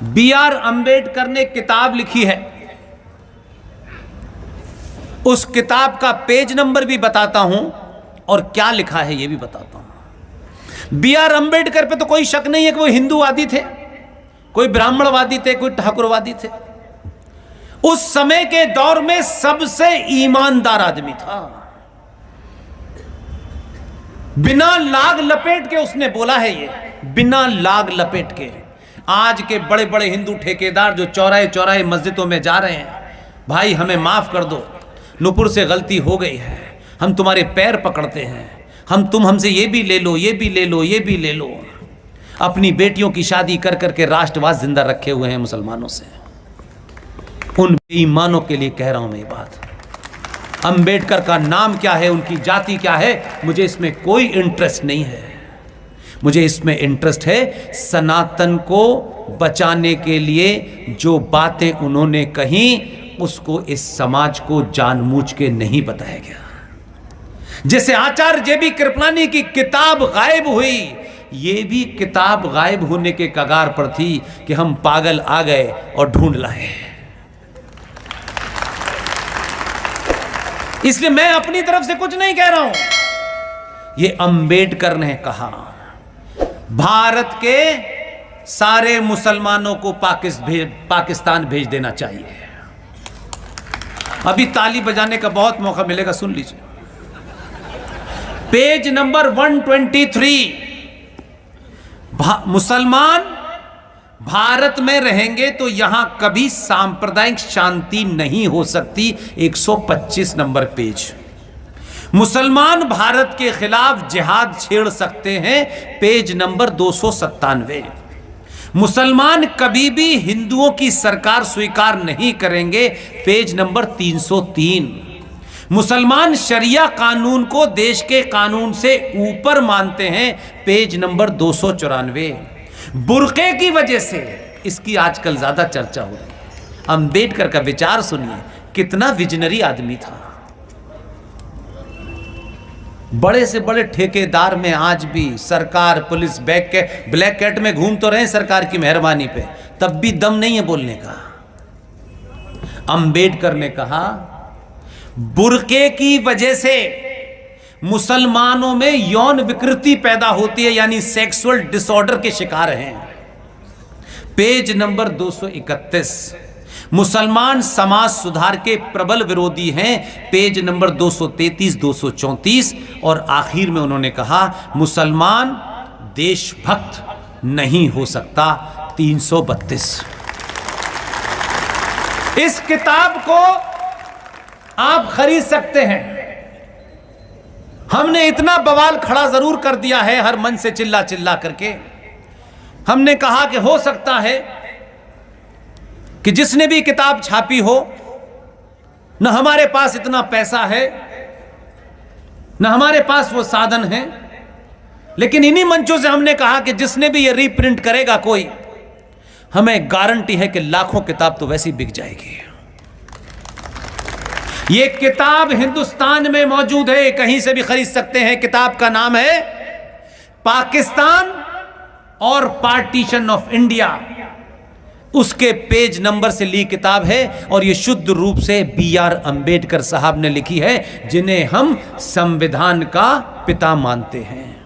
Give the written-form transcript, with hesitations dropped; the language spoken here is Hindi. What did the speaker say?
B.R. अंबेडकर ने किताब लिखी है, उस किताब का पेज नंबर भी बताता हूं और क्या लिखा है यह भी बताता हूं। B.R. अंबेडकर पे तो कोई शक नहीं है कि वो हिंदूवादी थे, कोई ब्राह्मणवादी थे, कोई ठाकुरवादी थे। उस समय के दौर में सबसे ईमानदार आदमी था। बिना लाग लपेट के उसने बोला है ये, बिना लाग लपेट के। आज के बड़े बड़े हिंदू ठेकेदार जो चौराहे चौराहे मस्जिदों में जा रहे हैं, भाई हमें माफ कर दो, नुपुर से गलती हो गई है, हम तुम्हारे पैर पकड़ते हैं, तुम हमसे ये भी ले लो, ये भी ले लो, ये भी ले लो। अपनी बेटियों की शादी कर करके राष्ट्रवाद जिंदा रखे हुए हैं मुसलमानों से। उन बेईमानों के लिए कह रहा हूं मैं ये बात। अंबेडकर का नाम क्या है, उनकी जाति क्या है, मुझे इसमें कोई इंटरेस्ट नहीं है। मुझे इसमें इंटरेस्ट है सनातन को बचाने के लिए जो बातें उन्होंने कही, उसको इस समाज को जानबूझ के नहीं बताया गया। जैसे आचार्य जे.बी. कृपलानी की किताब गायब हुई, ये भी किताब गायब होने के कगार पर थी कि हम पागल आ गए और ढूंढ लाए। इसलिए मैं अपनी तरफ से कुछ नहीं कह रहा हूं, ये अंबेडकर ने कहा। भारत के सारे मुसलमानों को पाकिस्तान भेज देना चाहिए। अभी ताली बजाने का बहुत मौका मिलेगा, सुन लीजिए। पेज नंबर 123, मुसलमान भारत में रहेंगे तो यहां कभी सांप्रदायिक शांति नहीं हो सकती। 125 नंबर पेज। मुसलमान भारत के खिलाफ जिहाद छेड़ सकते हैं, पेज नंबर 297। मुसलमान कभी भी हिंदुओं की सरकार स्वीकार नहीं करेंगे, पेज नंबर 303। मुसलमान शरिया कानून को देश के कानून से ऊपर मानते हैं, पेज नंबर 294। बुर्के की वजह से इसकी आजकल ज्यादा चर्चा हो रही है। अंबेडकर का विचार सुनिए, कितना विजनरी आदमी था। बड़े से बड़े ठेकेदार में आज भी सरकार, पुलिस ब्लैक कैट में घूम तो रहे सरकार की मेहरबानी पे, तब भी दम नहीं है बोलने का। अंबेडकर ने कहा बुर्के की वजह से मुसलमानों में यौन विकृति पैदा होती है, यानी सेक्सुअल डिसऑर्डर के शिकार हैं, पेज नंबर 231। मुसलमान समाज सुधार के प्रबल विरोधी हैं, पेज नंबर 233, 234। और आखिर में उन्होंने कहा मुसलमान देशभक्त नहीं हो सकता, 332। इस किताब को आप खरीद सकते हैं। हमने इतना बवाल खड़ा जरूर कर दिया है हर मन से चिल्ला चिल्ला करके। हमने कहा कि हो सकता है कि जिसने भी किताब छापी हो, न हमारे पास इतना पैसा है, न हमारे पास वो साधन है, लेकिन इन्हीं मंचों से हमने कहा कि जिसने भी ये रीप्रिंट करेगा कोई, हमें गारंटी है कि लाखों किताब तो वैसी बिक जाएगी। ये किताब हिंदुस्तान में मौजूद है, कहीं से भी खरीद सकते हैं। किताब का नाम है पाकिस्तान और पार्टीशन ऑफ इंडिया। उसके पेज नंबर से ली किताब है और ये शुद्ध रूप से B.R. अंबेडकर साहब ने लिखी है, जिन्हें हम संविधान का पिता मानते हैं।